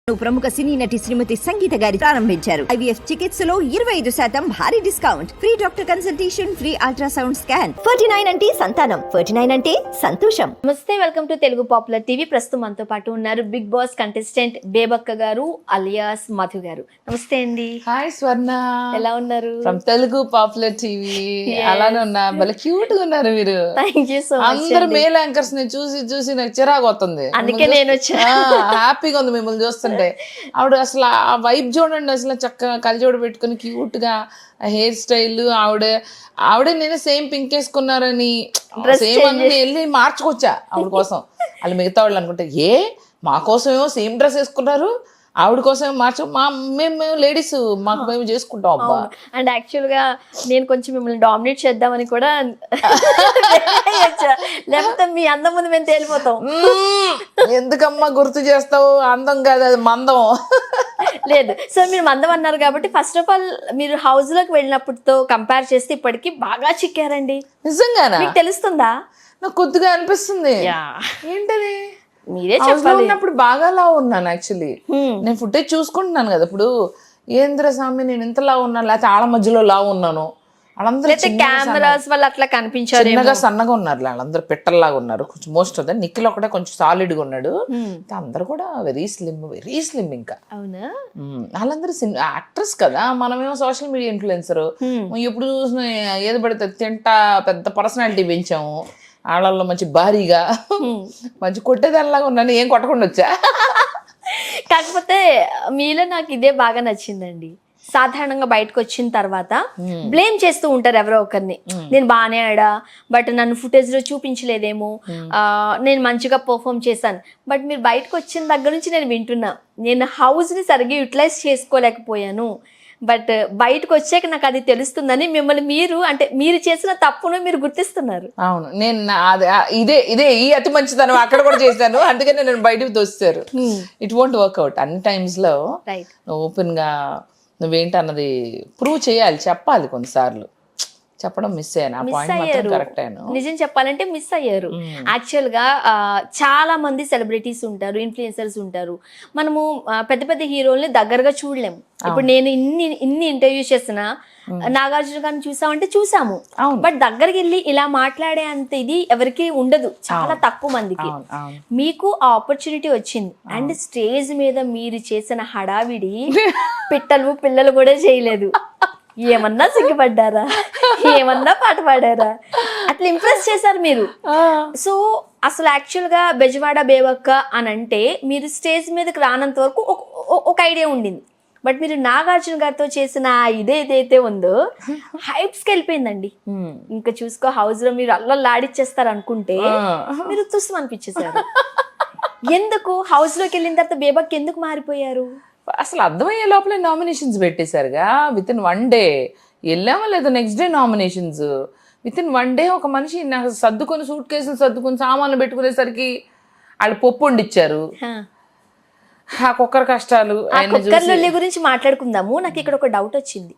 ప్రముఖ సినీ నటి శ్రీమతి సంగీత గారి ప్రారంభించారు. IVF చికిత్సలో 25% భారీ discount, free doctor consultation, free ultrasound scan. 49 అంటే సంతానం, 49 అంటే సంతోషం. నమస్తే, welcome to Telugu popular TV. ప్రస్తుతం మనతో పాటు ఉన్నారు బిగ్ బాస్ కంటెస్టెంట్ బేబక్క గారు అలియాస్ మధు గారు. నమస్తే అండి. హాయ్ స్వర్ణ, ఎలా ఉన్నారు? From Telugu popular TV. అలానే ఉన్నా, భలే క్యూట్ గా ఉన్నారు మీరు. Thank you so much. అందరు మేల్ యాంకర్స్ ని చూసి చూసి నాకు చిరాకు వస్తుంది. అందుకే నేను వచ్చా. హ్యాపీగా ఉంది మిమ్మల్ని చూస్తుంటే. ఆవిడ అసలు ఆ వైబ్ చూడండి, అసలు చక్కగా కళ్ళజోడు పెట్టుకుని క్యూట్ గా హెయిర్ స్టైల్. ఆవిడే నేను సేమ్ పింక్ వేసుకున్నారని సేమ్ అని వెళ్ళి మార్చుకొచ్చా ఆవిడ కోసం. వాళ్ళు మిగతా వాళ్ళు అనుకుంటే మా కోసం ఏమో సేమ్ డ్రెస్ వేసుకున్నారు, ఆవిడ కోసం మార్చు, మేము లేడీస్ మాకు మేము చేసుకుంటాం అబ్బా. అండ్ యాక్చువల్ గా నేను కొంచెం మిమ్మల్ని డామినేట్ చేద్దామని కూడా లేకపోతే మీ అందం ముందు మేము తేలిపోతాం. ఎందుకమ్మా గుర్తు చేస్తావు? అందం కాదు, అది మందం. లేదు, సో మీరు మందం అన్నారు కాబట్టి ఫస్ట్ ఆఫ్ ఆల్ మీరు హౌస్ లోకి వెళ్ళినప్పుడుతో కంపేర్ చేస్తే ఇప్పటికి బాగా చిక్కారండి. నిజంగానా? మీకు తెలుస్తుందా? నాకు కొద్దిగా అనిపిస్తుంది. ఏంటది? మీరే చెప్పాలి. ఉన్నప్పుడు బాగా లావు ఉన్నాను యాక్చువల్లీ. నేను ఫుటేజ్ చూసుకుంటున్నాను కదా ఇప్పుడు. ఏంద్ర స్వామి నేను ఇంత లావు ఉన్నాను, లేకపోతే ఆళ్ళ మధ్యలో లావు ఉన్నాను. వాళ్ళందరూ కెమెరాస్ వల్ల అట్లా కనిపించారు, చిన్నగా సన్నగా ఉన్నారు. వాళ్ళందరూ పిట్టల్లాగా ఉన్నారు. కొంచెం మోస్ట్ ఆఫ్ ద నిఖిల్ ఒకటే కొంచెం సాలిడ్ గా ఉన్నాడు. అందరు కూడా వెరీ స్లిమ్. ఇంకా అవునా? వాళ్ళందరూ యాక్ట్రెస్ కదా, మనమేమో సోషల్ మీడియా ఇన్ఫ్లుయెన్సర్. ఎప్పుడు చూసిన ఏది పడితే తింటా పెద్ద పర్సనాలిటీ పెంచాము. ఆళ్ళల్లో మంచి భారీగా మంచి కొట్టేదానిలాగా ఉన్నాను, ఏం కొట్టకుండా వచ్చా. కాకపోతే మీలో నాకు ఇదే బాగా నచ్చిందండి. సాధారణంగా బయటకు వచ్చిన తర్వాత బ్లేమ్ చేస్తూ ఉంటారు ఎవరో ఒకరిని. నేను బాగానే ఆడా, బట్ నన్ను ఫుటేజ్ లో చూపించలేదేమో, నేను మంచిగా పర్ఫామ్ చేశాను. బట్ మీరు బయటకు వచ్చిన దగ్గర నుంచి నేను వింటున్నా, నేను హౌస్ ని సరిగ్గా యూటిలైజ్ చేసుకోలేకపోయాను, బట్ బయటకు వచ్చాక నాకు అది తెలుస్తుందని మిమ్మల్ని మీరు చేసిన తప్పును మీరు గుర్తిస్తున్నారు. అవును, నేను ఇదే ఈ అతి మంచిదనం అక్కడ కూడా చేశాను, అందుకనే నేను బయటకు తోస్తారు. It won't work out. అన్ని టైమ్స్ లో ఓపెన్ గా నువ్వేంటన్నది ప్రూవ్ చేయాలి, చెప్పాలి. కొన్నిసార్లు చెప్పడం మిస్ అయ్యాను. కరెక్ట్ అయ్యాను. నిజం చెప్పాలంటే మిస్ అయ్యారు. యాక్చువల్ గా చాలా మంది సెలబ్రిటీస్ ఉంటారు, ఇన్ఫ్లుయెన్సర్స్ ఉంటారు. మనము పెద్ద పెద్ద హీరోల్ని దగ్గరగా చూడలేము. ఇప్పుడు నేను ఇన్ని ఇంటర్వ్యూస్ చేసిన నాగార్జున గారిని చూసామంటే చూసాము, బట్ దగ్గరికి వెళ్ళి ఇలా మాట్లాడే అంత ఇది ఎవరికి ఉండదు, చాలా తక్కువ మందికి. మీకు ఆ ఆపర్చునిటీ వచ్చింది. అండ్ స్టేజ్ మీద మీరు చేసిన హడావిడి పిల్లలు కూడా చేయలేదు. ఏమన్నా సిగ్గుపడ్డారా, ఏమన్నా పాట పాడారా, అట్లా ఇంప్రెస్ చేశారు మీరు. సో అసలు యాక్చువల్ గా బెజవాడ బేబక్క అని అంటే మీరు స్టేజ్ మీదకి రానంత వరకు ఒక ఐడియా ఉండింది. బట్ మీరు నాగార్జున గారితో చేసిన ఇదేదైతే ఉందో హైప్స్కి వెళ్ళిపోయిందండి. ఇంకా చూసుకో, హౌస్ లో మీరు అల్లల్లాడిచ్చేస్తారు అనుకుంటే మీరు తుస్సు అనిపించేశారు. ఎందుకు హౌస్ లోకి వెళ్ళిన తర్వాత బేబక్క ఎందుకు మారిపోయారు? అసలు అర్థమయ్యే లోపలే నామినేషన్స్ పెట్టేశారుగా. విత్ ఇన్ 1 day వెళ్ళామో లేదో, next day nominations. With in 1 day ఒక మనిషి నాకు సర్దుకొని సూట్ కేసులు సర్దుకొని సామాన్లు పెట్టుకునేసరికి వాళ్ళు పప్పు వండిచ్చారు. ఆ కుక్కర్ కష్టాలు గురించి మాట్లాడుకుందాము. నాకు ఇక్కడ ఒక డౌట్ వచ్చింది.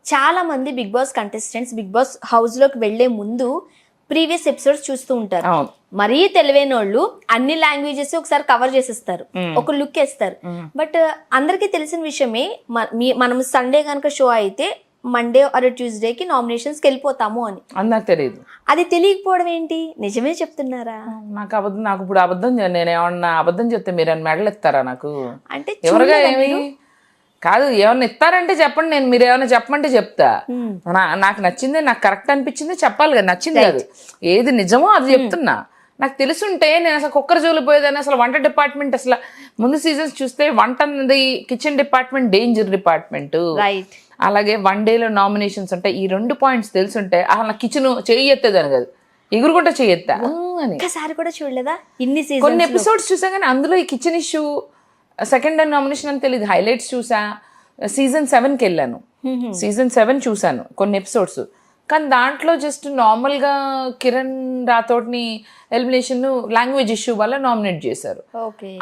చాలా మంది Bigg Boss contestants Bigg Boss house లోకి వెళ్లే ముందు ప్రీవియస్ ఎపిసోడ్స్ చూస్తూ ఉంటారు. మరీ తెలివైన వాళ్ళు అన్ని లాంగ్వేజెస్ ఒకసారి కవర్ చేసేస్తారు, ఒక లుక్ వేస్తారు. బట్ అందరికీ తెలిసిన విషయమే, మనం సండే కనుక షో అయితే మండే ఆర్ ట్యూస్డేకి నామినేషన్స్కి వెళ్ళిపోతాము అని. నాకు తెలియదు. అది తెలియకపోవడం ఏంటి? నిజమే చెప్తున్నారా? నాకు ఇప్పుడు అబద్ధం, నేను ఏమన్నా అబద్ధం చెప్తే మీరు మెడలు ఎత్తారా నాకు? అంటే ఎవరుగా ఏమి కాదు, ఏమన్నా ఇస్తారంటే చెప్పండి, నేను మీరు ఏమైనా చెప్పమంటే చెప్తా. నాకు నచ్చింది, నాకు కరెక్ట్ అనిపించింది చెప్పాలి కదా, నచ్చింది కాదు. ఏది నిజమో అది చెప్తున్నా. నాకు తెలుసుంటే నేను అసలు కుక్కర్ జోలిపోయేదాన్ని. అసలు వంట డిపార్ట్మెంట్ అసలు ముందు సీజన్స్ చూస్తే వంట అన్నది కిచెన్ డిపార్ట్మెంట్ డేంజర్ డిపార్ట్మెంట్. అలాగే 1 dayలో నామినేషన్స్ ఉంటాయి. ఈ 2 points తెలుసుంటే అసలు కిచెన్ చెయ్యెత్తేదాన్ని కాదు, ఎగురుకుంటా చెయ్యెత్తా అని. కూడా చూడలేదా? కొన్ని ఎపిసోడ్స్ చూసా కానీ అందులో ఈ కిచెన్ ఇష్యూ సెకండ్ నామినేషన్ అని తెలియదు. హైలైట్స్ చూసా. సీజన్ 7కి వెళ్ళాను, సీజన్ 7 చూసాను కొన్ని ఎపిసోడ్స్. కానీ దాంట్లో జస్ట్ నార్మల్గా కిరణ్ రాథోడ్ని ఎలిమినేషన్ లాంగ్వేజ్ ఇష్యూ వల్ల నామినేట్ చేశారు.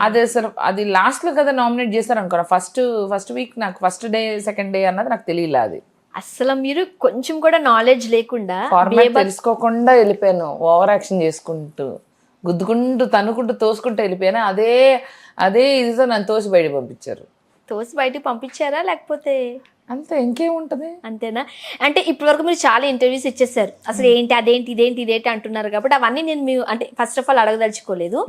అది అసలు అది లాస్ట్లో కదా నామినేట్ చేశారు అనుకున్నా. ఫస్ట్ వీక్ నాకు ఫస్ట్ డే సెకండ్ డే అన్నది నాకు తెలియలే. అది అసలు మీరు కొంచెం కూడా నాలెడ్జ్ లేకుండా తెలుసుకోకుండా వెళ్ళిపోయాను, ఓవర్ యాక్షన్ చేసుకుంటూ. గుద్దుకుంటూ తన్నుకుంటూ తోసుకుంటూ వెళ్ళిపోయాను. అదే ఇదితో నన్ను తోసి బయట పంపించారు. తోసి బయటికి పంపించారా లేకపోతే అంతే, ఇంకేముంటది. అంతేనా? అంటే ఇప్పటి వరకు మీరు చాలా ఇంటర్వ్యూస్ ఇచ్చేసారు. అసలు ఏంటి అదేంటి ఇదేంటి అంటున్నారు కాబట్టి అవన్నీ నేను మీ అంటే ఫస్ట్ ఆఫ్ ఆల్ అడగదలుచుకోలేదు.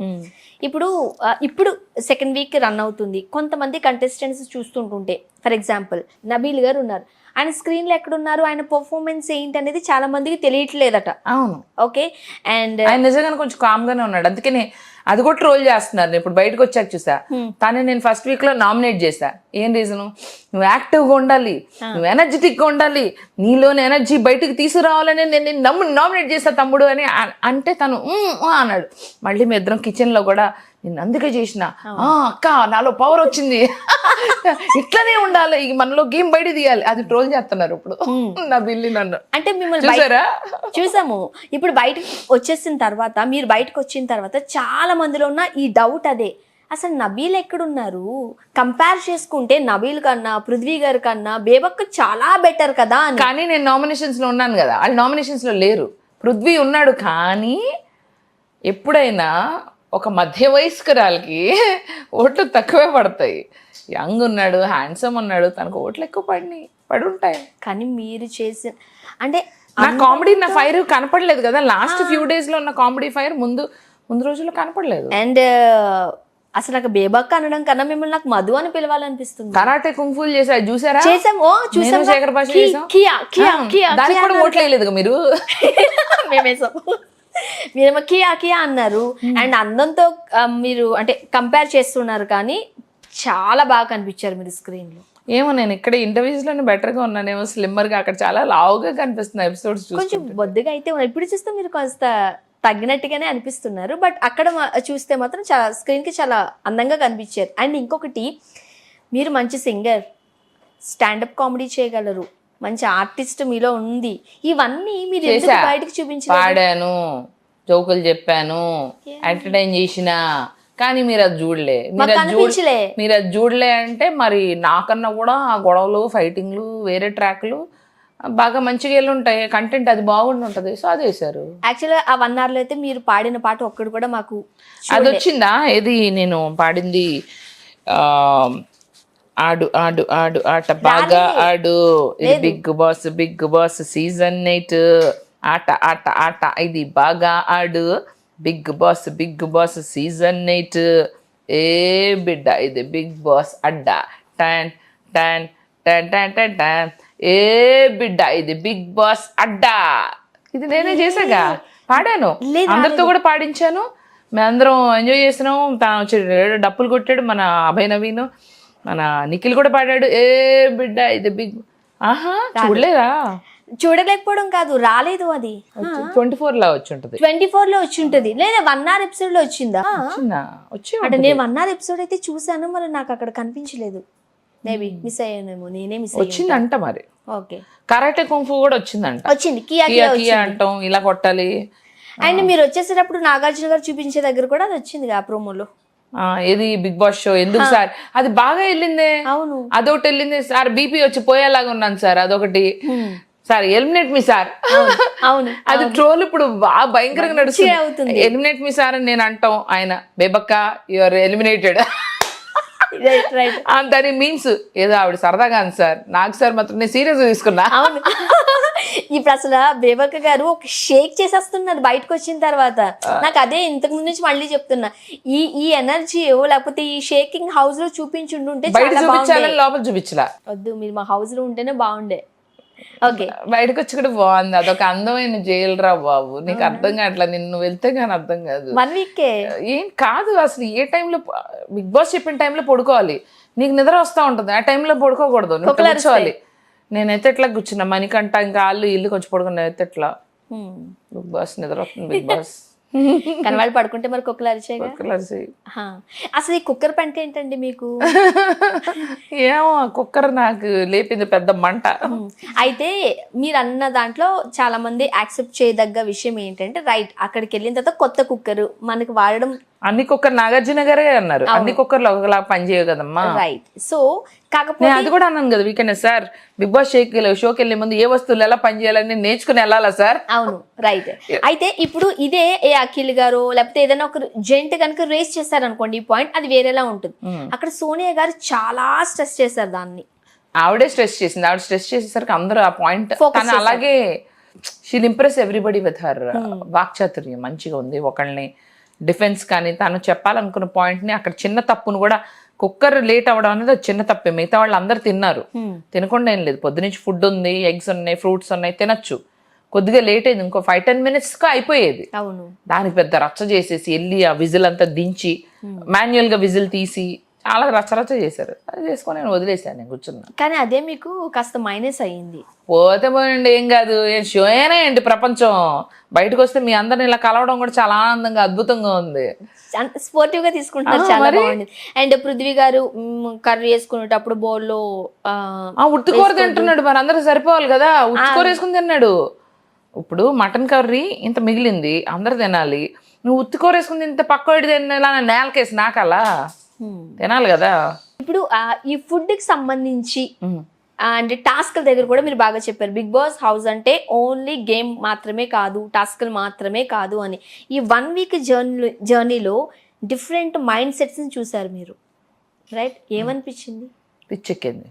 ఇప్పుడు సెకండ్ వీక్ రన్ అవుతుంది. కొంతమంది కంటెస్టెంట్స్ చూస్తుంటుంటే, ఫర్ ఎగ్జాంపుల్ నబీల్ గారు ఉన్నారు, ఆయన స్క్రీన్ లో ఎక్కడున్నారు, ఆయన పర్ఫార్మెన్స్ ఏంటి అనేది చాలా మందికి తెలియట్లేదట. అవును, ఓకే. అండ్ ఆయన నిజంగానే కొంచెం కామ్ గానే ఉన్నాడు, అందుకనే అది కూడా ట్రోల్ చేస్తున్నారు. నేను ఇప్పుడు బయటకు వచ్చాక చూసా, తను నేను ఫస్ట్ వీక్ లో నామినేట్ చేశా. ఏం రీజను? నువ్వు యాక్టివ్గా ఉండాలి, నువ్వు ఎనర్జెటిక్ గా ఉండాలి, నీలోని ఎనర్జీ బయటకు తీసుకురావాలని నేను నామినేట్ చేశా తమ్ముడు అని అంటే తను అన్నాడు. మళ్ళీ మీ ఇద్దరం కిచెన్ లో కూడా నేను అందుకే చేసిన, అక్క నాలో పవర్ వచ్చింది, ఇట్లనే ఉండాలి, మనలో గేమ్ బయట తీయాలి, అది ట్రోల్ చేస్తున్నారు ఇప్పుడు నా బిల్లి నన్ను. అంటే మిమ్మల్ని చూసారా? చూసాము. ఇప్పుడు బయటకు వచ్చేసిన తర్వాత, మీరు బయటకు వచ్చిన తర్వాత చాలా మందిలో ఉన్న ఈ డౌట్ అదే, అసలు నబీల్ ఎక్కడున్నారు? కంపేర్ చేసుకుంటే నబీల్ కన్నా, పృథ్వీ గారి కన్నా బేబక్క చాలా బెటర్ కదా అని. కానీ నేను నామినేషన్స్ లో ఉన్నాను కదా, వాళ్ళు నామినేషన్స్ లో లేరు. పృథ్వీ ఉన్నాడు, కానీ ఎప్పుడైనా ఒక మధ్య వయస్కురాలకి ఓట్లు తక్కువే పడతాయి. యంగ్ ఉన్నాడు, హ్యాండ్సమ్ ఉన్నాడు, తనకు ఓట్లు ఎక్కువ పడి ఉంటాయి. కానీ మీరు చేసిన అంటే నా కామెడీ, నా ఫైర్ కనపడలేదు కదా లాస్ట్ ఫ్యూ డేస్ లో ఉన్న కామెడీ ఫైర్ ముందు రోజుల్లో కనపడలేదు. అండ్ అసలు నాకు బేబక్క అనడం కన్నా మిమ్మల్ని నాకు మధు అని పిలవాలనిపిస్తుంది. కరాటే కుంఫులు చేసా, చూసారా? చేసాము, నేను శేఖర్ భాష చేసాం. దానికి కూడా ఓట్లు వేయలేదు మీరు. మేమేసాము, మీరేమో కియా కియా అన్నారు. అండ్ అందంతో మీరు అంటే కంపేర్ చేస్తున్నారు, కానీ చాలా బాగా కనిపించారు మీరు స్క్రీన్ లో. ఏమో నేను ఇక్కడ ఇంటర్వ్యూస్ లోనే బెటర్ గా ఉన్నానేమో, స్లిమ్మర్ గా. అక్కడ చాలా లావుగా కనిపిస్తున్నాయి ఎపిసోడ్స్. కొంచెం బొద్దుగా అయితే ఉన్నారు. ఇప్పుడు చూస్తే మీరు కాస్త తగ్గినట్టుగానే అనిపిస్తున్నారు, బట్ అక్కడ చూస్తే మాత్రం చాలా స్క్రీన్ కి చాలా అందంగా కనిపించారు. అండ్ ఇంకొకటి, మీరు మంచి సింగర్, స్టాండప్ కామెడీ చేయగలరు, మంచి ఆర్టిస్ట్ మీలో ఉంది. ఇవన్నీ మీరు ఎందుకు బయటకు చూపించారు? పాడాను, జోకులు చెప్పాను, ఎంటర్టైన్ చేసిన, కానీ మీరు అది చూడలే. మీరు అది చూడలే అంటే మరి నాకన్నా కూడా ఆ గొడవలు, ఫైటింగ్లు, వేరే ట్రాక్లు బాగా మంచిగా వెళ్ళి ఉంటాయి. కంటెంట్ అది బాగుండి ఉంటది, సో అది వేశారు. యాక్చువల్గా ఆ 1 hour లో అయితే మీరు పాడిన పాట ఒక్కడు కూడా మాకు అది వచ్చిందా? ఏది నేను పాడింది? ఆడు ఆడు ఆడు ఆట బాగా ఆడు, ఇది బిగ్ బాస్ సీజన్ 8 ఆట ఆట ఆట, ఇది బాగా ఆడు, బిగ్ బాస్ సీజన్ 8, ఏ బిడ్డ ఇది బిగ్ బాస్ అడ్డా, టన్ టన్ టన్ టన్ టన్ టన్, ఏ బిడ్డ ఇది బిగ్ బాస్ అడ్డా. ఇది నేనే చేసాగా, పాడాను, అందరితో కూడా పాడించాను, మేమందరం ఎంజాయ్ చేసినాం. తను వచ్చి డప్పులు కొట్టాడు, మన అభయ్ నవీన్, మన నిఖిల్ కూడా పాడాడు, ఏ బిడ్డ ఇది బిగ్. ఆహా, చూడలేదా? చూడలేకపోవడం కాదు, రాలేదు. అది 24 లో వచ్చి ఉంటుంది, 24 లో వచ్చి ఉంటుంది, లేదా 1 hour ఎపిసోడ్ లో వచ్చిందా? అంటే నేను 1 hour ఎపిసోడ్ అయితే చూసాను, మరి నాకు అక్కడ కనిపించలేదు. మేబీ మిస్ అయ్యానేమో, నేనే మిస్ వచ్చిందంట మరి. ఓకే, కరాటే కుంఫు కూడా వచ్చిందంట, వచ్చింది, కియా కియా అంటాం, ఇలా కొట్టాలి. అండ్ మీరు వచ్చేసేటప్పుడు నాగార్జున గారు చూపించే దగ్గర కూడా అది వచ్చింది ఆ ప్రోమోలో. ఏది బిగ్ బాస్ షో ఎందుకు సార్, అది బాగా వెళ్ళిందే. అవును, అదొకటి వెళ్ళింది సార్, బీపీ వచ్చి పోయేలాగా ఉన్నాను సార్, అదొకటి. సార్ ఎలిమినేట్ మీ సార్, అవును, అది ట్రోల్ ఇప్పుడు బాగా భయంకరంగా నడుస్తుంది. అవుతుంది, ఎలిమినేట్ మీ సార్ అని నేను అంటాం, ఆయన బేబక్క యువర్ ఎలిమినేటెడ్ దాని మీమ్స్. ఏదో ఆవిడ సరదాగా అని సార్, నాకు సార్ మాత్రం నేను సీరియస్ గా తీసుకున్నా. అవును, ఇప్పుడు అసలు బేబక్క గారు ఒక షేక్ చేసేస్తున్నారు బయటకు వచ్చిన తర్వాత. నాకు అదే ఇంతకు ముందు నుంచి మళ్ళీ చెప్తున్నా, ఈ ఎనర్జీ లేకపోతే ఈ షేకింగ్ హౌస్ లో చూపించుంటుంటే లోపల చూపించలా. వద్దు, మీరు మా హౌస్ లో ఉంటేనే బాగుండే. ఓకే, బయటకు వచ్చి కూడా బాగుంది, అదొక అందమైన జైలు రా బాబు, నీకు అర్థం కావట్లా, నిన్ను వెళ్తే కానీ అర్థం కాదు. 1 week ఏం కాదు, అసలు ఏ టైంలో బిగ్ బాస్ చెప్పిన టైంలో పడుకోవాలి, నీకు నిద్ర వస్తూ ఉంటుంది, ఆ టైంలో పడుకోకూడదు, నువ్వు కూర్చోవాలి. నేనైతే ఎట్లా కూర్చున్నా, మనకంట ఇంకా ఇల్లు కొంచెం పడుకున్నా, అయితే ఎట్లా బిగ్ బాస్ నిద్ర వస్తుంది, బిగ్ బాస్ కానీ వాళ్ళు పడుకుంటే మరి కుక్కలు అరిచేగా. అసలు ఈ కుక్కర్ పంట ఏంటండి మీకు? ఏమో, కుక్కర్ నాకు లేపింది పెద్ద మంట. అయితే మీరు అన్న దాంట్లో చాలా మంది యాక్సెప్ట్ చేయదగ్గ విషయం ఏంటంటే, రైట్, అక్కడికి వెళ్ళిన తర్వాత కొత్త కుక్కర్ మనకి వాడడం అన్ని కుక్కర్ నాగార్జున గారే అన్నారు, అన్ని కుక్కర్లు ఒకలా పని చేయవు కదమ్మా. రైట్. సో కాకపోతే నేను అది కూడా అన్నాను కదా వీకెండ్ సార్, బిగ్ బాస్ షోకి వెళ్ళే ముందు ఏ వస్తువులు ఎలా పని చేయాలని నేర్చుకుని వెళ్ళాలా సార్. అవును, రైట్. అయితే ఇప్పుడు ఇదే ఏ అఖిల్ గారు లేకపోతే ఏదైనా ఒక జెంట్ కనుక రేస్ చేశారనుకోండి ఈ పాయింట్, అది వేరేలా ఉంటుంది. అక్కడ సోనియా గారు చాలా స్ట్రెస్ చేశారు దాన్ని. ఆవిడే స్ట్రెస్ చేసింది, ఆవిడ స్ట్రెస్ చేసేసరికి అందరూ ఆ పాయింట్ తను అలాగే she'll impress everybody with her వాక్చాతుర్యం మంచిగా ఉంది. ఒకళ్ళని డిఫెన్స్ కానీ తను చెప్పాలనుకున్న పాయింట్ని అక్కడ చిన్న తప్పును కూడా, కుక్కర్ లేట్ అవ్వడం అనేది అది చిన్న తప్పే, మిగతా వాళ్ళు అందరు తిన్నారు, తినకుండా ఏం లేదు. పొద్దునుంచి ఫుడ్ ఉంది, ఎగ్స్ ఉన్నాయి, ఫ్రూట్స్ ఉన్నాయి, తినచ్చు. కొద్దిగా లేట్ అయింది, ఇంకో 5-10 minutes అయిపోయేది. అవును, దానికి పెద్ద రచ్చ చేసేసి వెళ్ళి ఆ విజిల్ అంతా దించి మాన్యువల్ గా విజిల్ తీసి చాలా రచ్చరచ్చ చేశారు. అది చేసుకొని నేను వదిలేసాను, నేను కూర్చున్నా. కానీ అదే మీకు కాస్త మైనస్ అయ్యింది. పోతే పోయండి, ఏం కాదు, ఏం షో అయినా ఏంటి ప్రపంచం. బయటకు వస్తే మీ అందరిని ఇలా కలవడం కూడా చాలా ఆనందంగా అద్భుతంగా ఉంది. స్పోర్టివ్ గా తీసుకుంటున్నారు, చాలా బాగుంది. అండ్ పృథ్వీ గారు కర్రీ వేసుకునేటప్పుడు బౌల్లో ఉత్తికూర తింటున్నాడు, మరి అందరూ సరిపోవాలి కదా, ఉత్తికూర వేసుకుని తిన్నాడు. ఇప్పుడు మటన్ కర్రీ ఇంత మిగిలింది, అందరు తినాలి, నువ్వు ఉత్తికూర వేసుకుని ఇంత పక్క తినాలా, నేలకేసి నాకలా తినాలి కదా. ఇప్పుడు ఈ ఫుడ్ కి సంబంధించి అంటే టాస్క్ల దగ్గర కూడా మీరు బాగా చెప్పారు. బిగ్ బాస్ హౌస్ అంటే ఓన్లీ గేమ్ మాత్రమే కాదు, టాస్క్లు మాత్రమే కాదు అని. ఈ 1 week జర్నీలో డిఫరెంట్ మైండ్ సెట్స్ ని చూసారు మీరు, రైట్? ఏమనిపించింది? పిచ్చెక్కింది,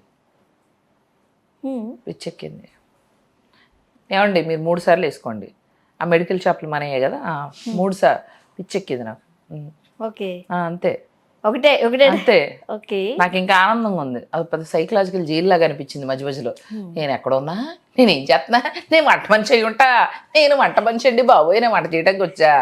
పిచ్చెక్కింది. ఏమండి మీరు 3 సార్లు వేసుకోండి, ఆ మెడికల్ షాప్లు మనయే కదా, 3 సార్లు పిచ్చెక్కింది నాకు. ఓకే, అంతే, ఒకటే అంతే. ఓకే, నాకు ఇంకా ఆనందంగా ఉంది. అది పెద్ద సైకలాజికల్ జైలు లాగా అనిపించింది మధ్య మధ్యలో. నేను ఎక్కడున్నా, నేను ఏం చేస్తున్నా, నేను వంట మనిషి అయి ఉంటా, నేను వంట మనిషి అండి బాబోయ్, నేను వంట చేయడానికి వచ్చా.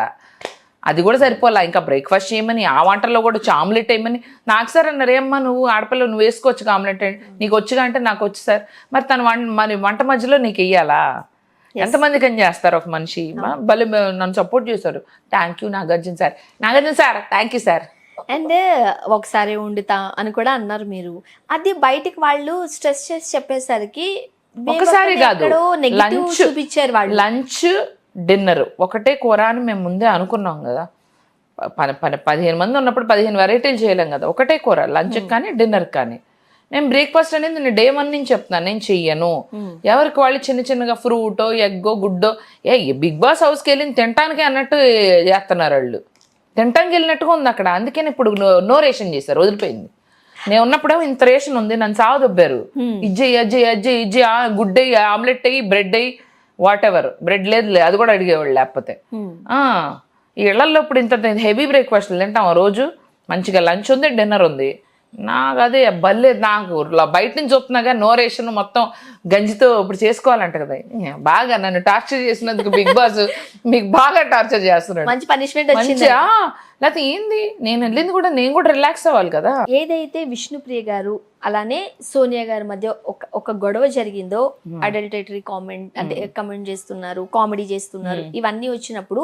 అది కూడా సరిపోలా, ఇంకా బ్రేక్ఫాస్ట్ చేయమని, ఆ వంటల్లో కూడా ఆమ్లెట్ వేయమని. నాకు సార్ అన్నారు, ఏమ్మా నువ్వు ఆడపిల్ల నువ్వు వేసుకోవచ్చు ఆమ్లెట్, నీకు వచ్చిగా అంటే నాకు వచ్చి సార్. మరి తను మరి వంట మధ్యలో నీకు వెయ్యాలా? ఎంతమందికి అని చేస్తారు ఒక మనిషి. భలే నన్ను సపోర్ట్ చేశారు. Thank you Nagarjuna sir, Nagarjuna sir thank you sir. And ఒకసారి వండుతా అని కూడా అన్నారు మీరు. అది బయటికి వాళ్ళు స్ట్రెస్ చేసి చెప్పేసరికి ఒకసారి కాదు, చూపించారు వాళ్ళు. లంచ్ డిన్నర్ ఒకటే కూర అని మేము ముందే అనుకున్నాం కదా. 15 మంది ఉన్నప్పుడు 15 వెరైటీలు చేయలేం కదా. ఒకటే కూర లంచ్ కానీ డిన్నర్ కానీ. నేను బ్రేక్ఫాస్ట్ అనేది నేను డే 1 నుంచి చెప్తున్నాను, నేను చెయ్యను. ఎవరికి వాళ్ళు చిన్న చిన్నగా ఫ్రూటో ఎగ్గో గుడ్డో, బిగ్ బాస్ హౌస్కి వెళ్ళి తినటానికి అన్నట్టు చేస్తున్నారు వాళ్ళు. తినటానికి వెళ్ళినట్టుగా ఉంది అక్కడ. అందుకని ఇప్పుడు నో రేషన్ చేశారు, వదిలిపోయింది. నేను ఉన్నప్పుడేమో ఇంత రేషన్ ఉంది, నన్ను సావదొబ్బారు. ఇజ్జి గుడ్ అయ్యి, ఆమ్లెట్ అయ్యి, బ్రెడ్ అయ్యి, వాట్ ఎవర్. బ్రెడ్ లేదు, అది కూడా అడిగేవాళ్ళు లేకపోతే. ఈ ఇళ్లలో ఇప్పుడు ఇంత హెవీ బ్రేక్ఫాస్ట్లు తింటాం రోజు. మంచిగా లంచ్ ఉంది, డిన్నర్ ఉంది. నాకు అదే బల్లేదు. నాకు బయట నుంచి వస్తున్నాగా నో రేషన్ మొత్తం గంజితో ఇప్పుడు చేసుకోవాలంట కదా. బాగా నన్ను టార్చర్ చేసినందుకు బిగ్ బాస్ మీకు బాగా టార్చర్ చేస్తున్నాడు. మంచి పనిష్మెంట్ వచ్చింది. లేకపోతే ఏంది, నేను వెళ్ళింది కూడా నేను కూడా రిలాక్స్ అవ్వాలి కదా. ఏదైతే విష్ణుప్రియ గారు అలానే సోనియా గారి మధ్య ఒక గొడవ జరిగిందో, అడల్టరీ కామెంట్ అంటే కమెంట్ చేస్తున్నారు, కామెడీ చేస్తున్నారు, ఇవన్నీ వచ్చినప్పుడు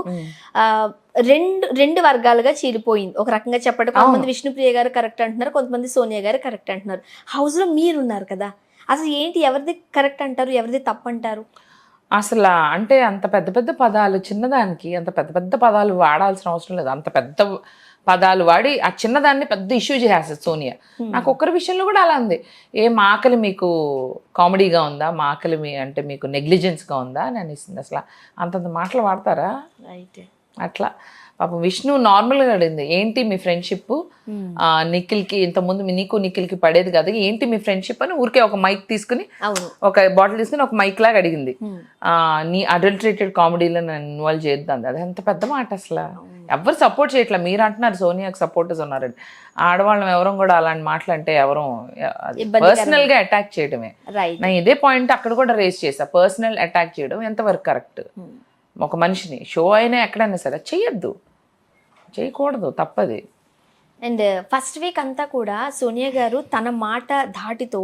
రెండు వర్గాలుగా చీలిపోయింది. ఒక రకంగా చెప్పడం, కొంతమంది విష్ణుప్రియ గారు కరెక్ట్ అంటున్నారు, కొంతమంది సోనియా గారు కరెక్ట్ అంటున్నారు. హౌస్ లో మీరున్నారు కదా, అసలు ఏంటి, ఎవరిది కరెక్ట్ అంటారు, ఎవరిది తప్పు అంటారు? అసలు అంటే అంత పెద్ద పెద్ద పదాలు, చిన్నదానికి అంత పెద్ద పెద్ద పదాలు వాడాల్సిన అవసరం లేదు. అంత పెద్ద పదాలు వాడి ఆ చిన్నదాన్ని పెద్ద ఇష్యూ చేసేస్తుంది సోనియా. నాకు ఒక్కరి విషయంలో కూడా అలా ఉంది. మా ఆకలి మీకు కామెడీగా ఉందా, మా ఆకలి అంటే మీకు నెగ్లిజెన్స్గా ఉందా అని అనిస్తుంది. అసలు అంతంత మాటలు వాడతారా? అట్లా పాపం విష్ణు నార్మల్గా అడిగింది, ఏంటి మీ ఫ్రెండ్షిప్ నిఖిల్కి ఇంతకుముందు నీకు నిఖిల్కి పడేది కదా, ఏంటి మీ ఫ్రెండ్షిప్ అని ఊరికే ఒక మైక్ తీసుకుని, ఒక బాటిల్ తీసుకుని ఒక మైక్ లాగా అడిగింది. నీ అడల్టరేటెడ్ కామెడీలో నన్ను ఇన్వాల్వ్ చేద్దాం. అది ఎంత పెద్ద మాట. అసలు ఎవరు సపోర్ట్ చేయట్లా. మీరు అంటున్నారు సోనియాకి సపోర్టర్స్ ఉన్నారండి. ఆడవాళ్ళం ఎవరం కూడా అలాంటి మాటలు అంటే ఎవరు పర్సనల్ గా అటాక్ చేయడమే. నేను ఇదే పాయింట్ అక్కడ కూడా రేస్ చేసా. పర్సనల్ అటాక్ చేయడం ఎంతవరకు కరెక్ట్? ఒక మనిషిని షో అయినా ఎక్కడైనా సరే చెయ్యొద్దు, చేయకూడదు, తప్పది. అండ్ ఫస్ట్ వీక్ అంతా కూడా సోనియా గారు తన మాట ధాటితో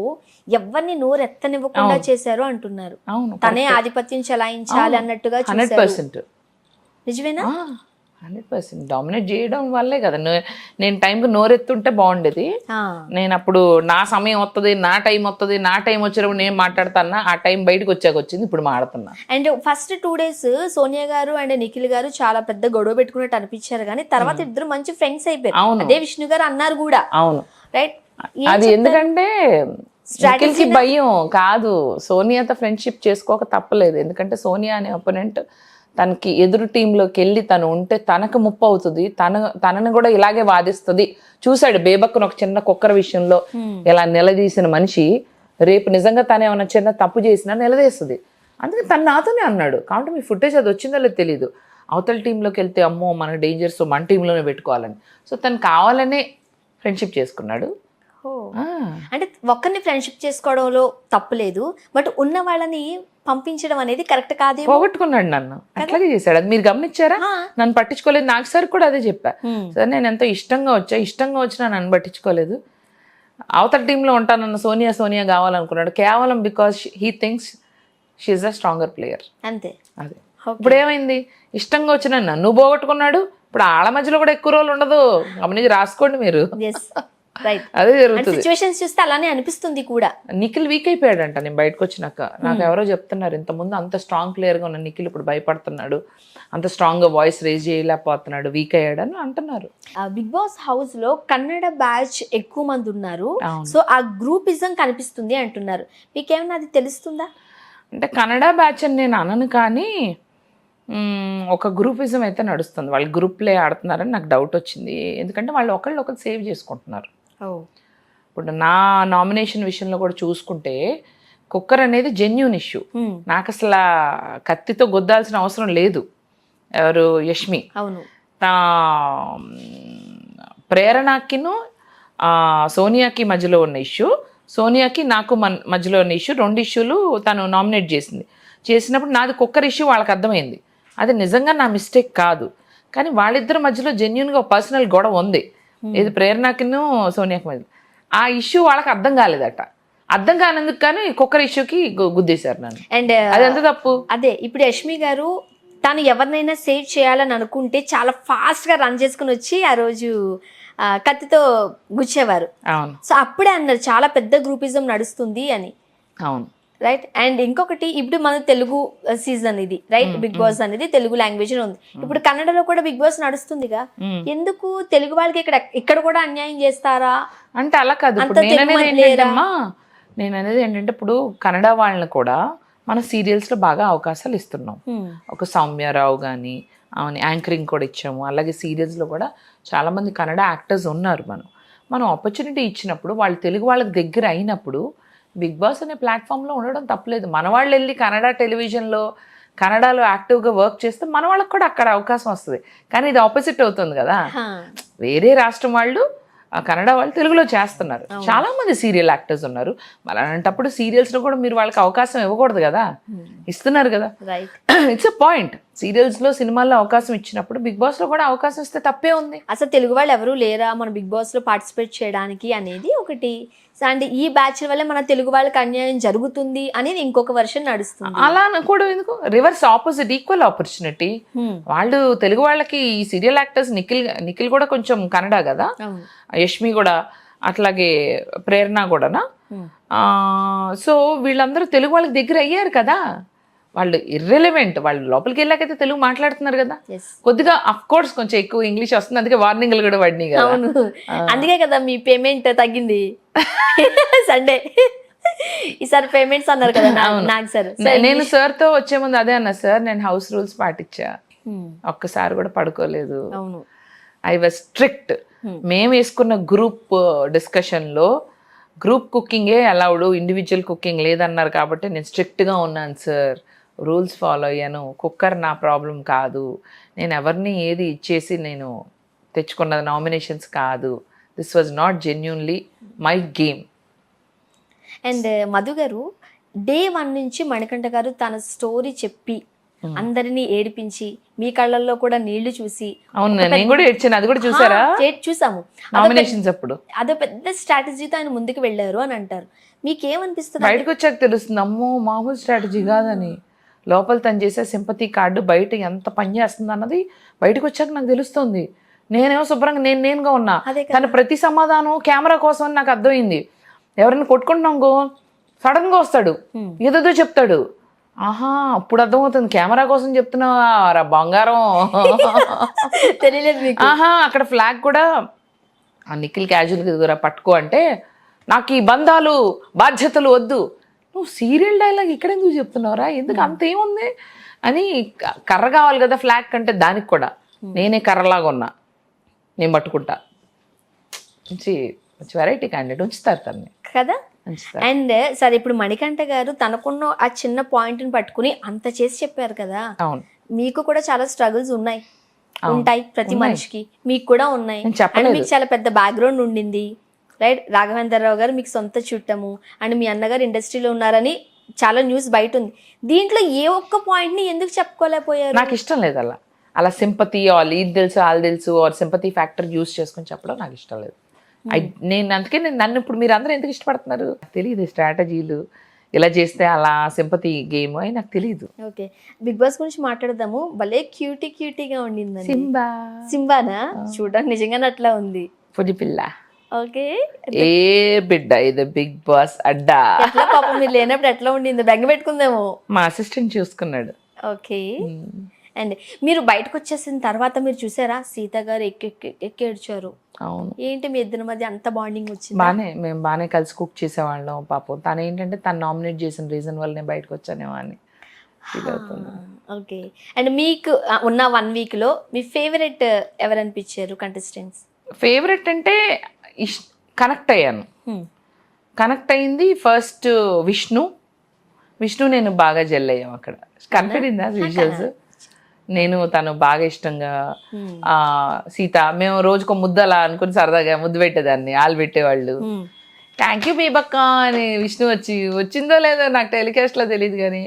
ఎవరిని నోరెత్తనివ్వకుండా చేశారు అంటున్నారు. తనే ఆధిపత్యం చలాయించాలి అన్నట్టుగా 100%. నిజమేనా? 100% డామినేట్ చేయడం వల్లే కదా నేను టైంకి నోరెత్తుంటే బాగుండేది. నేను అప్పుడు నా సమయం వస్తుంది, నా టైం వస్తుంది, నా టైం వచ్చినప్పుడు నేను మాట్లాడుతున్నా, ఆ టైం బయటకు వచ్చాక వచ్చింది, ఇప్పుడు మాడుతున్నా. అండ్ ఫస్ట్ 2 days సోనియా గారు అండ్ నిఖిల్ గారు చాలా పెద్ద గొడవ పెట్టుకున్నట్టు అనిపించారు, కానీ తర్వాత ఇద్దరు మంచి ఫ్రెండ్స్ అయిపోయారు. అదే విష్ణు గారు అన్నారు కూడా. అవును, రైట్. అది ఎందుకంటే నిఖిల్కి భయం కాదు, సోనియాతో ఫ్రెండ్షిప్ చేసుకోక తప్పలేదు. ఎందుకంటే సోనియా అనే ఒపోనెంట్ తనకి ఎదురు టీంలోకి వెళ్ళి తను ఉంటే తనకు ముప్పు అవుతుంది, తనని కూడా ఇలాగే వాదిస్తుంది. చూశాడు బేబక్కును ఒక చిన్న కుక్కర విషయంలో ఇలా నిలదీసిన మనిషి రేపు నిజంగా తను ఏమైనా చిన్న తప్పు చేసినా నిలదీస్తుంది. అందుకే తను నాతోనే అన్నాడు. కాబట్టి మీ ఫుటేజ్ అది వచ్చిందో లేదో తెలీదు. అవతల టీంలోకి వెళ్తే అమ్మో మనకు డేంజర్స్, మన టీంలోనే పెట్టుకోవాలని. సో తను కావాలనే ఫ్రెండ్షిప్ చేసుకున్నాడు. అంటే ఒక్కరిని ఫ్రెండ్షిప్ చేసుకోవడంలో తప్పులేదు, బట్ ఉన్న వాళ్ళని పంపించడం అనేది కరెక్ట్ కాదు. పోగొట్టుకున్నాడు నన్ను, అట్లాగే చేశాడు. అది మీరు గమనించారా? నన్ను పట్టించుకోలేదు. నాకు సార్ కూడా అదే చెప్పా, సార్ నేను ఎంతో ఇష్టంగా వచ్చినా నన్ను పట్టించుకోలేదు. అవతల టీంలో ఉంటానన్న సోనియా కావాలనుకున్నాడు, కేవలం because he thinks she is a stronger player. అంతే. అదే ఇప్పుడు ఏమైంది, ఇష్టంగా వచ్చిన నన్ను పోగొట్టుకున్నాడు. ఇప్పుడు ఆళ్ళ మధ్యలో కూడా ఎక్కువ రోజులు ఉండదు, గమనించి రాసుకోండి మీరు. అదే జరుగుతుంది. సిచువేషన్స్ చూస్తే అలానే అనిపిస్తుంది కూడా. నిఖిల్ వీక్ అయిపోయాడంట నేను బయటకు వచ్చినాక. నాకు ఎవరో చెప్తున్నారు, ఇంతకుముందు అంత స్ట్రాంగ్ ప్లేయర్ గా ఉన్న నిఖిల్ ఇప్పుడు భయపడుతున్నాడు, అంత స్ట్రాంగ్ గా వాయిస్ రేజ్ చేయలేకపోతున్నాడు, వీక్ అయ్యాడని అంటున్నారు. బిగ్ బాస్ హౌస్ లో కన్నడ బ్యాచ్ ఎక్కువ మంది ఉన్నారు, సో ఆ గ్రూపిజం కనిపిస్తుంది అంటున్నారు. మీకేమన్నా అది తెలుస్తుందా? అంటే కన్నడ బ్యాచ్ అని నేను అనను, కానీ ఒక గ్రూపిజం అయితే నడుస్తుంది. వాళ్ళు గ్రూప్ ప్లే ఆడుతున్నారని నాకు డౌట్ వచ్చింది. ఎందుకంటే వాళ్ళు ఒకళ్ళు సేవ్ చేసుకుంటున్నారు. ఇప్పుడు నా నామినేషన్ విషయంలో కూడా చూసుకుంటే కుక్కర్ అనేది జెన్యూన్ ఇష్యూ. నాకు అసలు కత్తితో గుద్దాల్సిన అవసరం లేదు. ఎవరు యష్మి, ప్రేరణకిను సోనియాకి మధ్యలో ఉన్న ఇష్యూ, సోనియాకి నాకు మధ్యలో ఉన్న ఇష్యూ, 2 ఇష్యూలు తను నామినేట్ చేసినప్పుడు నాది కుక్కర్ ఇష్యూ వాళ్ళకి అర్థమైంది. అది నిజంగా నా మిస్టేక్ కాదు, కానీ వాళ్ళిద్దరి మధ్యలో జెన్యున్గా ఒక పర్సనల్ గొడవ ఉంది. ఇది ప్రేరణకిను సోనియాకి మధ్య. ఆ ఇష్యూ వాళ్ళకి అర్థం కాలేదట. అర్థం కానందుకు కానీ కుక్కర్ ఇష్యూకి గుద్దేశారు నన్ను. అండ్ అది ఎంత తప్పు? అదే ఇప్పుడు యష్మి గారు తను ఎవరినైనా సేవ్ చేయాలని అనుకుంటే చాలా ఫాస్ట్గా రన్ చేసుకుని వచ్చి ఆ రోజు కత్తితో గుచ్చేవారు. అవును. సో అప్పుడే అన్నారు చాలా పెద్ద గ్రూపిజం నడుస్తుంది అని. అవును, రైట్. అండ్ ఇంకొకటి, ఇప్పుడు మన తెలుగు సీజన్ ఇది, రైట్, బిగ్ బాస్ అనేది తెలుగు లాంగ్వేజ్ ఉంది. ఇప్పుడు కన్నడలో కూడా బిగ్ బాస్ నడుస్తుందిగా, ఎందుకు తెలుగు వాళ్ళకి ఇక్కడ కూడా అన్యాయం చేస్తారా అంటే? అలా కాదు. నేను అనేది ఏంటంటే ఇప్పుడు కన్నడ వాళ్ళని కూడా మన సీరియల్స్లో బాగా అవకాశాలు ఇస్తున్నాం. ఒక సౌమ్యారావు కానీ ఆమె యాంకరింగ్ కూడా ఇచ్చాము. అలాగే సీరియల్స్లో కూడా చాలామంది కన్నడ యాక్టర్స్ ఉన్నారు. మనం ఆపర్చునిటీ ఇచ్చినప్పుడు వాళ్ళు తెలుగు వాళ్ళకి దగ్గర అయినప్పుడు బిగ్ బాస్ అనే ప్లాట్ఫామ్లో ఉండడం తప్పలేదు. మన వాళ్ళు వెళ్ళి కన్నడ టెలివిజన్లో కన్నడలో యాక్టివ్గా వర్క్ చేస్తే మన వాళ్ళకి కూడా అక్కడ అవకాశం వస్తుంది. కానీ ఇది ఆపోజిట్ అవుతుంది కదా. వేరే రాష్ట్రం వాళ్ళు కన్నడ వాళ్ళు తెలుగులో చేస్తున్నారు. చాలా మంది సీరియల్ యాక్టర్స్ ఉన్నారు. మరి అలాంటప్పుడు సీరియల్స్లో కూడా మీరు వాళ్ళకి అవకాశం ఇవ్వకూడదు కదా, ఇస్తున్నారు కదా. It's a point. సీరియల్స్లో సినిమాల్లో అవకాశం ఇచ్చినప్పుడు బిగ్ బాస్లో కూడా అవకాశం ఇస్తే తప్పే ఉంది. అసలు తెలుగు వాళ్ళు ఎవరు లేరా మన బిగ్ బాస్లో పార్టిసిపేట్ చేయడానికి అనేది ఒకటి. అండ్ ఈ బ్యాచ్ వల్ల మన తెలుగు వాళ్ళకి అన్యాయం జరుగుతుంది అనేది ఇంకొక వర్షన్ నడుస్తుంది. అలా కూడా ఎందుకు, రివర్స్ ఆపోజిట్, ఈక్వల్ ఆపర్చునిటీ. వాళ్ళు తెలుగు వాళ్ళకి ఈ సీరియల్ యాక్టర్స్ నిఖిల్ కూడా కొంచెం కన్నడ కదా, యష్మి కూడా అట్లాగే ప్రేరణ కూడానా. సో వీళ్ళందరూ తెలుగు వాళ్ళకి దగ్గర అయ్యారు కదా. వాళ్ళు ఇర్రెలవెంట్, వాళ్ళు లోపలికి వెళ్ళాకైతే తెలుగు మాట్లాడుతున్నారు కదా. కొద్దిగా అఫ్ కోర్స్ కొంచెం ఎక్కువ ఇంగ్లీష్ వస్తుంది, అందుకే వార్నింగ్లు కూడా పడినాయి కదా. అవును, అందుకే కదా మీ పేమెంట్ తగ్గింది సండే. ఈసారి పేమెంట్స్ అన్నారు కదా నాకు. సార్ నేను సార్తో వచ్చే ముందు అదే అన్నా, సార్ నేను హౌస్ రూల్స్ పాటించా, ఒక్కసారి కూడా పడుకోలేదు. I was strict. మేము వేసుకున్న గ్రూప్ డిస్కషన్లో గ్రూప్ కుకింగే అలౌడ్, ఇండివిజువల్ కుకింగ్ లేదన్నారు కాబట్టి నేను స్ట్రిక్ట్గా ఉన్నాను సార్, రూల్స్ ఫాలో అయ్యాను. కుక్కర్ నా ప్రాబ్లం కాదు, నేను ఎవరిని ఏది ఇచ్చేసి నేను తెచ్చుకున్నది నామినేషన్స్ కాదు. This was not genuinely my game. And Madhu గారు, డే 1 నుంచి మణికంఠ గారు తన స్టోరీ చెప్పి అందరినీ ఏడిపించి మీ కళ్ళల్లో కూడా నీళ్లు చూసి, అవును నేను కూడా ఏడ్చాను, అది కూడా చూసారా? చూసాము నామినేషన్స్ అప్పుడు. అదో పెద్ద స్ట్రాటజీతో ఆయన ముందుకు వెళ్ళారు అని అంటారు. మీకేమనిపిస్తుంది? బయటకు వచ్చాక తెలుస్తుంది, అమ్మో మామూలు స్ట్రాటజీ కాదని. లోపల తను చేసే సింపతి కార్డు బయట ఎంత పని చేస్తుంది అన్నది బయటకు వచ్చాక నాకు తెలుస్తుంది. నేనేమో శుభ్రంగా నేనుగా ఉన్నా. తన ప్రతి సమాధానం కెమెరా కోసం అని నాకు అర్థమైంది. ఎవరైనా కొట్టుకుంటున్నాం గో సడన్ గా వస్తాడు, ఏదేదో చెప్తాడు. ఆహా, అప్పుడు అర్థమవుతుంది కెమెరా కోసం చెప్తున్నావా బంగారం. తెలియలేదు. ఆహా, అక్కడ ఫ్లాగ్ కూడా ఆ నిఖిల్ క్యాజువల్గా పట్టుకో అంటే నాకు ఈ బంధాలు బాధ్యతలు వద్దు. నువ్వు సీరియల్ డైలాగ్ ఇక్కడ ఎందుకు చెప్తున్నావురా, ఎందుకు అంత ఏముంది అని. కర్ర కావాలి కదా ఫ్లాగ్ కంటే, దానికి కూడా నేనే కర్రలాగా ఉన్నా, నేను పట్టుకుంటా. మంచి మంచి వెరైటీ క్యాండిడేట్ ఉంచుతారు తనని కదా. అండ్ సరే, ఇప్పుడు మణికంఠ గారు తనకున్న ఆ చిన్న పాయింట్ని పట్టుకుని అంత చేసి చెప్పారు కదా. అవును, మీకు కూడా చాలా స్ట్రగుల్స్ ఉంటాయి ప్రతి మనిషికి, మీకు కూడా ఉన్నాయి. అండ్ మీకు చాలా పెద్ద బ్యాక్గ్రౌండ్ ఉండింది, రైట్? రాఘవేంద్రరావు గారు మీకు సొంత చుట్టము, అండ్ మీ అన్నగారు ఇండస్ట్రీలో ఉన్నారని చాలా న్యూస్ బయట ఉంది. దీంట్లో ఏ ఒక్క పాయింట్ ని ఎందుకు చెప్పుకోలేకపోయారు? నాకు ఇష్టం లేదు అలా సింపతి ఇది తెలుసు వాళ్ళు తెలుసు సింపతి ఫ్యాక్టర్ యూస్ చేసుకుని చెప్పడం నాకు ఇష్టం లేదు. అందుకే నన్ను ఇప్పుడు మీరు అందరూ ఎందుకు ఇష్టపడుతున్నారు తెలియదు. స్ట్రాటజీలు ఇలా చేస్తే అలా సింపతి గేమ్ అని నాకు తెలియదు. ఓకే, బిగ్ బాస్ గురించి మాట్లాడదాము. భలే క్యూటీగా ఉండింది. సింబానా చూడడానికి నిజంగానే అట్లా ఉంది. పొడి పిల్ల. ఓకే, ఏ బిడ్డ ఇది బిగ్ బాస్ అడ్డా. పాపం మీరు లేనప్పుడు ఎట్లా ఉండింది, బెంగ పెట్టుకుందేమో. మా అసిస్టెంట్ చూసుకున్నాడు. ఓకే, అండ్ మీరు బయటకు వచ్చేసిన తర్వాత మీరు చూసారా సీత గారు ఎక్కేడ్చారు. అవును, ఏంటి మీ ఇద్దరి మధ్య అంత బాండింగ్ వచ్చింది? మేము బాగానే కలిసి కుక్ చేసేవాళ్ళం. పాపం తను ఏంటంటే తను నామినేట్ చేసిన రీజన్ వల్ల నేను బయటకు వచ్చానేమో అని ఫీల్ అవుతుంది. ఓకే, అండ్ మీకు ఉన్న 1 week లో మీ ఫేవరెట్ ఎవరు అనిపించారు కంటెస్టెంట్స్? ఫేవరెట్ అంటే కనెక్ట్ అయ్యాను. కనెక్ట్ అయింది ఫస్ట్ విష్ణు నేను బాగా జెల్ అయ్యాం. అక్కడ కనపడిందా విజువల్స్? నేను తను బాగా ఇష్టంగా సీత మేము రోజుకో ముద్దు అలా అనుకుని సరదాగా ముద్దు పెట్టేదాన్ని, వాళ్ళు పెట్టేవాళ్ళు. థ్యాంక్ యూ బేబక్క అని విష్ణు వచ్చిందో లేదో నాకు టెలికాస్ట్ లో తెలియదు, కానీ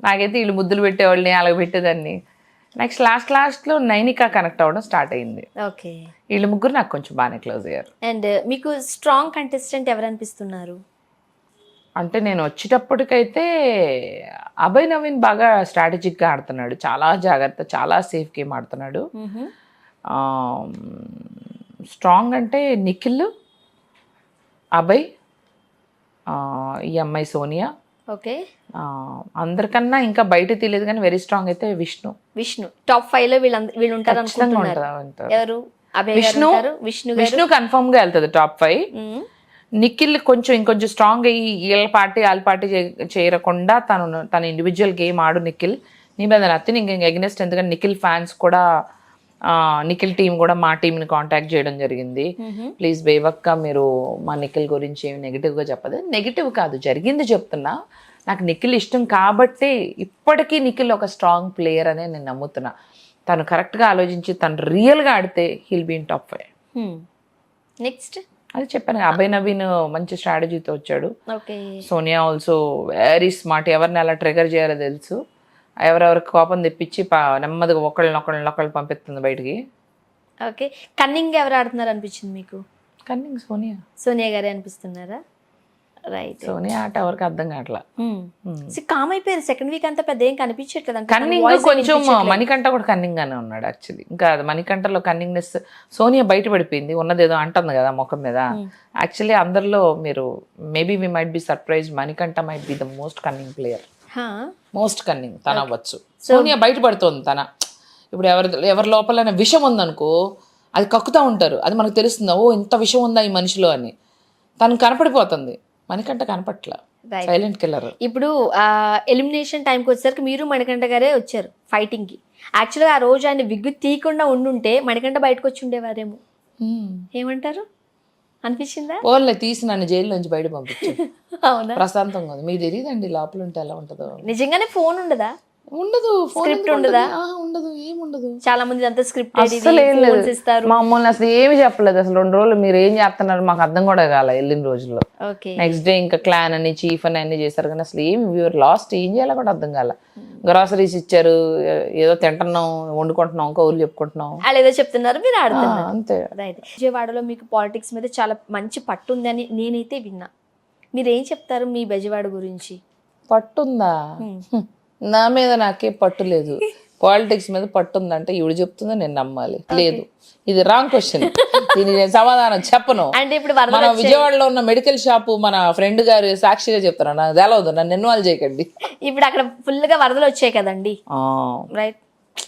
నాకైతే వీళ్ళు ముద్దులు పెట్టేవాళ్ళని అలాగ పెట్టేదాన్ని. నెక్స్ట్ లాస్ట్లో నైనిక కనెక్ట్ అవ్వడం స్టార్ట్ అయింది. ఓకే, వీళ్ళు ముగ్గురు నాకు కొంచెం బాగానే క్లోజ్ అయ్యారు. అండ్ మీకు స్ట్రాంగ్ కంటెస్టెంట్ ఎవరు అనిపిస్తున్నారు? అంటే నేను వచ్చేటప్పటికైతే అభయ్ నవీన్ బాగా స్ట్రాటజిక్గా ఆడుతున్నాడు, చాలా జాగ్రత్త, చాలా సేఫ్ గేమ్ ఆడుతున్నాడు. స్ట్రాంగ్ అంటే నిఖిల్, అభయ్, ఈ అమ్మాయి సోనియా. ఓకే, అందరికన్నా ఇంకా బయట తెలియదు కానీ వెరీ స్ట్రాంగ్ అయితే విష్ణు టాప్ 5 లో వీళ్ళు ఉంటారు అనుకుంటున్నారు. ఎవరు? విష్ణు కన్ఫర్మ్ గా వెళ్తుంది టాప్ 5. నిఖిల్ ఇంకొంచెం స్ట్రాంగ్ అయ్యి వాళ్ళ పార్టీ చేరకుండా తన ఇండివిజువల్ గేమ్ ఆడు నిఖిల్. నీ మీద నత్తిని ఇంక ఎగ్నెస్ట్, ఎందుకంటే నిఖిల్ ఫ్యాన్స్ కూడా నిఖిల్ టీం కూడా మా టీంని కాంటాక్ట్ చేయడం జరిగింది. ప్లీజ్ బేవక్క మీరు మా నిఖిల్ గురించి ఏమి నెగిటివ్గా చెప్పదు. నెగిటివ్ కాదు, జరిగింది చెప్తున్నా. నాకు నిఖిల్ ఇష్టం కాబట్టి ఇప్పటికీ నిఖిల్ ఒక స్ట్రాంగ్ ప్లేయర్ అనే నేను నమ్ముతున్నా. తను కరెక్ట్గా ఆలోచించి తను రియల్గా ఆడితే he'll be in top 5. Next అది చెప్పాను, అభయ్ నవీన్ మంచి స్ట్రాటజీతో వచ్చాడు. సోనియా ఆల్సో వెరీ స్మార్ట్, ఎవరిని అలా ట్రిగర్ చేయాలో తెలుసు. ఎవరెవరికి కోపం తెప్పించి నెమ్మదిగా ఒకళ్ళని పంపిస్తుంది బయటికి. ఓకే, కన్నింగ్ ఎవరు ఆడుతున్నారు అనిపించింది మీకు? కన్నింగ్ సోనియా గారే అనిపిస్తున్నారా? రైట్, సోనియా ఆట ఎవరికి అర్థం కావట్లా. కామ్ అయిపోయారు. సెకండ్ వీక్ అంతా పెద్ద ఏం కనిపించట్లేదు. కన్నింగ్ కొంచెం మణికంఠ కూడా కన్నింగ్ గానే ఉన్నాడు యాక్చువల్లీ. ఇంకా మణికంఠలో కన్నింగ్నెస్ సోనియా బయట పడిపోయింది, ఉన్నదేదో అంటుంది కదా ముఖం మీద. యాక్చువల్లీ అందరిలో మీరు maybe we might be surprise, Manikanta might be the most cunning player. Most cunning తన అవ్వచ్చు. సోనియా బయటపడుతుంది. ఇప్పుడు ఎవరి లోపల విషం ఉందనుకో అది కక్కుతా ఉంటారు, అది మనకు తెలుస్తుంది. ఓ ఇంత విషం ఉందా ఈ మనిషిలో అని. తను కనపడిపోతుంది, మణికంఠ కనపట్లా, సైలెంట్ కిల్లర్. ఇప్పుడు ఎలిమినేషన్ టైంకి వచ్చేసరికి మీరు మణికంఠ గారే వచ్చారు ఫైటింగ్ కి. యాక్చువల్గా ఆ రోజు ఆయన విగ్గు తీయకుండా ఉండుంటే మణికంఠ బయటకు వచ్చి ఉండేవారేమో, ఏమంటారు? అనిపించిందా? ఓన్లే తీసి నన్ను జైలు నుంచి బయట పంపించారు. అవునా? ప్రశాంతంగా ఉంది. మీకు తెలియదండి లోపల ఉంటే ఎలా ఉంటుందో. నిజంగానే ఫోన్ ఉండదా? ఉండదు, స్క్రిప్ట్ ఉండదా? ఉండదు, ఏముండదు. చాలా మంది అంతా స్క్రిప్ట్ ఇస్తారు. మమ్మల్ని అసలు ఏమి చెప్పలేదు. అసలు 2 రోజులు మీరు ఏం చేస్తున్నారు మాకు అర్థం కూడా కాల. వెళ్ళిన రోజుల్లో నెక్స్ట్ డే ఇంకా క్లాన్ అని చీఫ్ అని అన్ని చేశారు, కానీ అసలు ఏమి వ్యూర్ లాస్ట్ ఏం చేయాలో కూడా అర్థం కాల. గ్రాసరీస్ ఇచ్చారు, ఏదో తింటున్నాం, వండుకుంటున్నాం, కౌలు చెప్పుకుంటున్నాం, వాళ్ళు ఏదో చెప్తున్నారు, మీరు ఆడుతున్నారు అంతే. రైట్. విజయవాడలో మీకు పాలిటిక్స్ మీద చాలా మంచి పట్టు ఉంది అని నేనైతే విన్నా. మీరేం చెప్తారు మీ బెజవాడ గురించి? పట్టుందా? నా మీద నాకే పట్టు లేదు. పాలిటిక్స్ మీద పట్టు ఉందంటే ఈవిడ చెప్తుందో నేను నమ్మాలి. లేదు, ఇది రాంగ్ క్వశ్చన్. దీనికి నేను సమాధానం చెప్పను. అంటే ఇప్పుడు మన విజయవాడలో ఉన్న మెడికల్ షాపు మన ఫ్రెండ్ గారు సాక్షిగా చెప్తాను, నాకు తెలవదు, నన్ను ఇన్వాల్వ్ చేయకండి. ఇప్పుడు అక్కడ ఫుల్ గా వరదలు వచ్చాయి కదండి, right?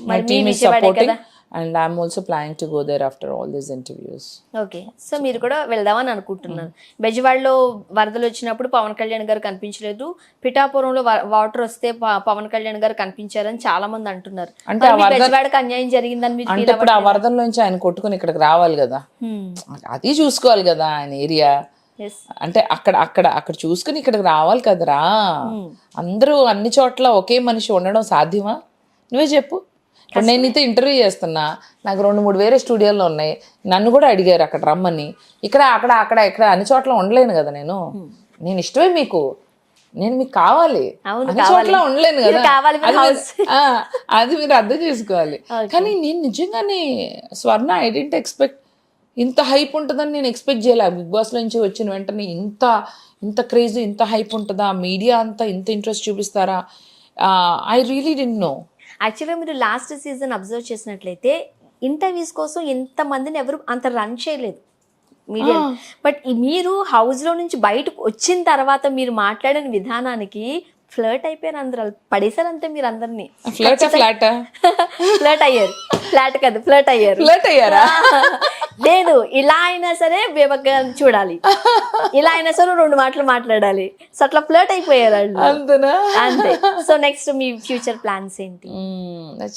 My team is supporting and I'm also planning to go there after all these interviews. Okay, so మీరు కూడా వెళ్దామని అనుకుంటున్నాను. బెజవాడలో వరదలు వచ్చినప్పుడు పవన్ కళ్యాణ్ గారు కనిపించలేదు, పిఠాపురంలో వాటర్ వస్తే పవన్ కళ్యాణ్ గారు కనిపించారని చాలా మంది అంటున్నారు. అంటే మరి మీ బెజవాడకి అన్యాయం జరిగిందని మీరు అంటే ఇప్పుడు ఆ వరదల్లోంచి ఆయన కొట్టుకుని ఇక్కడికి రావాలి కదా, అది చూసుకోవాలి కదా ఆయన ఏరియా. అంటే అక్కడ అక్కడ అక్కడ చూసుకుని ఇక్కడికి రావాలి కదరా. అందరూ అన్ని చోట్ల ఒకే మనిషి ఉండడం సాధ్యమా? నువ్వే చెప్పు. ఇప్పుడు నేను నీతో ఇంటర్వ్యూ చేస్తున్నా, నాకు 2-3 వేరే స్టూడియోలు ఉన్నాయి, నన్ను కూడా అడిగారు అక్కడ రమ్మని. ఇక్కడ అక్కడ అక్కడ ఇక్కడ అన్ని చోట్ల ఉండలేను కదా నేను. నేను ఇష్టమే మీకు, నేను మీకు కావాలి, అన్ని చోట్ల ఉండలేను కదా. అది మీరు అర్థం చేసుకోవాలి. కానీ నేను నిజంగానే స్వర్ణ, ఐ డెంట్ ఎక్స్పెక్ట్ ఇంత హైప్ ఉంటుందని నేను ఎక్స్పెక్ట్ చేయలే. బిగ్ బాస్ నుంచి వచ్చిన వెంటనే ఇంత క్రేజీ, ఇంత హైప్ ఉంటుందా, మీడియా అంతా ఇంత ఇంట్రెస్ట్ చూపిస్తారా, I really didn't no. Actually మీరు లాస్ట్ సీజన్ అబ్జర్వ్ చేసినట్లయితే ఇంటర్వ్యూస్ కోసం ఎంతమందిని ఎవరు అంత రన్ చేయలేదు మీడియా. బట్ మీరు హౌస్లో నుంచి బయటకు వచ్చిన తర్వాత మీరు మాట్లాడిన విధానానికి ఫ్లర్ట్ అయిపోయారు అందరూ, పడేశారు అంతే మీరు అందరినీ. ఫ్లర్ట్ అయ్యారు, ఫ్లాట్ కదా, ఫ్లర్ట్ అయ్యారా? లేదు, ఇలా అయినా సరే బేబక్క చూడాలి, ఇలా అయినా సరే 2 మాటలు మాట్లాడాలి, సో అట్లా ఫ్లర్ట్ అయిపోయారు అంతే. సో నెక్స్ట్ మీ ఫ్యూచర్ ప్లాన్స్ ఏంటి?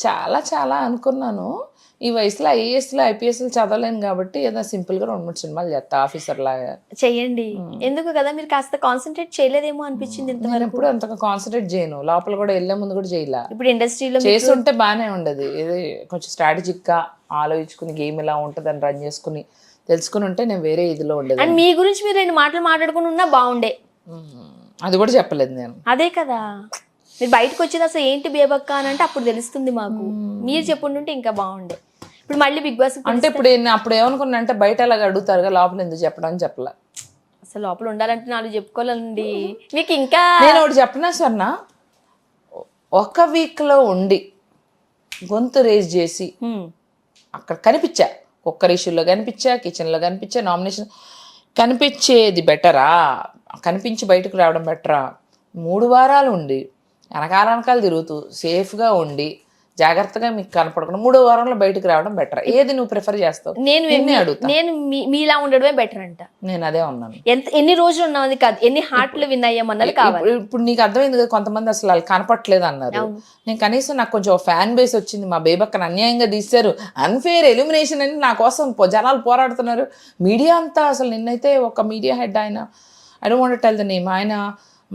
చాలా చాలా అనుకున్నాను. ఈ వయసులో ఐఏఎస్లు ఐపీఎస్లు చదవలేను కాబట్టి ఏదో సింపుల్ గా 2-3 సినిమాలు చేస్తా ఆఫీసర్ లాగా. చెయ్యండి, ఎందుకు కదా మీరు కాస్త కాన్సన్ట్రేట్ చేయలేదేమో అనిపించింది. నేను ఎప్పుడు అంతగా కాన్సన్ట్రేట్ చేయను, లోపల కూడా వెళ్ళే ముందు కూడా చేయలే. ఇప్పుడు ఇండస్ట్రీలో చేస్తుంటే బాగానే ఉండదు, ఇది కొంచెం స్ట్రాటజిక్ గా ఆలోచించుకుని గేమ్ ఇలా ఉంటుంది అని రన్ చేసుకుని తెలుసుకుని ఉంటే నేను వేరే ఇదిలో ఉండేది. అండ్ మీ గురించి మీరు 2 మాటలు మాట్లాడుకుని ఉన్నా బాగుండే, అది కూడా చెప్పలేదు నేను. అదే కదా, మీరు బయటకు వచ్చేది అసలు ఏంటి బేబక్క అని అంటే అప్పుడు తెలుస్తుంది మాకు. మీరు చెప్పుంటుంటే ఇంకా బాగుండే. ఇప్పుడు మళ్ళీ బిగ్ బాస్ అంటే ఇప్పుడు అప్పుడు ఏమనుకున్నా అంటే బయట అలాగ అడుగుతారుగా, లోపల ఎందుకు చెప్పడం అని చెప్పలే. అసలు లోపల ఉండాలంటే 4 చెప్పుకోవాలండి మీకు. ఇంకా నేను ఒకటి చెప్పనా స్వర్ణ, ఒక వీక్ లో ఉండి గొంతు రేజ్ చేసి అక్కడ కనిపించా, కుక్కర్ ఇష్యూలో కనిపించా, కిచెన్లో కనిపించా, నామినేషన్ కనిపించేది బెటరా, కనిపించి బయటకు రావడం బెటరా? 3 వారాలు ఉండి వెనకాల తిరుగుతూ సేఫ్గా ఉండి జాగ్రత్తగా మీకు కనపడకుండా 3వ వారంలో బయటకు రావడం బెటర్. ఏది నువ్వు ప్రిఫర్ చేస్తావు? నేను మీలా ఉండడమే బెటర్ అంట. నేను అదే ఉన్నాను. ఎన్ని రోజులు ఉన్నది కాదు, ఎన్ని హార్ట్లు విన్ అయ్యామన్నది కావాలి. ఇప్పుడు నీకు అర్థమైంది కదా, కొంతమంది అసలు వాళ్ళు కనపట్లేదు అన్నారు. నేను కనీసం నాకు కొంచెం ఫ్యాన్ బేస్ వచ్చింది, మా బేబక్కను అన్యాయంగా తీశారు, అన్ఫేర్ ఎలిమినేషన్ అని నా కోసం జనాలు పోరాడుతున్నారు. మీడియా అంతా అసలు నిన్నైతే ఒక మీడియా హెడ్ ఆయన, I don't want to tell the name, ఆయన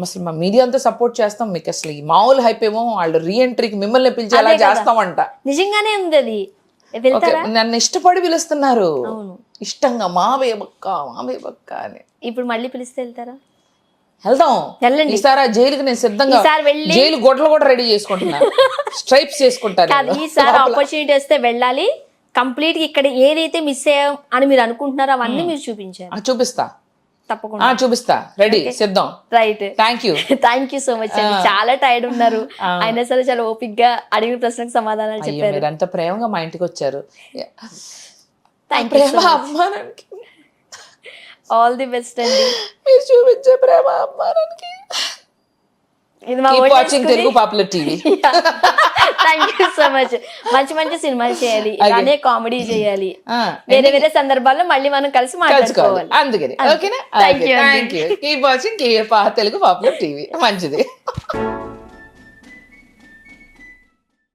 అసలు మా మీడియా అంతా సపోర్ట్ చేస్తాం, మీకు అసలు ఈ మామూలు హైప్ ఏమో వాళ్ళు రీఎంట్రీకి మిమ్మల్ని పిలిచేలా చేస్తామంట. నిజంగానే ఉంది అది. నన్ను ఇష్టపడి పిలుస్తున్నారు, ఇష్టంగా మా బేబక్క అని. ఇప్పుడు మళ్ళీ పిలిస్తే వెళ్తారా? వెళ్దాం. ఈసారి జైలుకి నేను సిద్ధంగా, జైలు గొడ్డలు కూడా రెడీ చేసుకుంటున్నా, స్ట్రైప్స్ చేసుకుంటాను. ఈసారి ఆపర్చునిటీ వస్తే వెళ్ళాలి కంప్లీట్. ఇక్కడ ఏదైతే మిస్ అయ్యాం అని మీరు అనుకుంటున్నారో అవన్నీ మీరు చూపించారు. చూపిస్తా, తప్పకుండా చూపిస్తా, రెడీ, సిద్ధం. Right, thank you so much అండి. చాలా టైర్డ్ ఉన్నారు, అయినా సరే చాలా ఓపిక్ గా అడిగిన ప్రశ్నకు సమాధానాలు చెప్పారు. మీరు అంత ప్రేమగా మా ఇంటికి వచ్చారు. ఆల్ ది బెస్ట్ అండి. మీరు చూపించే ప్రేమ అమ్మానానికి. Telugu popular TV. Thank you so much. మంచి సినిమాలు చేయాలి, ఇలానే కామెడీ చేయాలి, వేరే సందర్భాల్లో మళ్ళీ మనం కలిసి మాట్లాడుకోవాలి. అందుకని ఓకేనా? Thank you. Keep watching Telugu popular TV. మంచిది.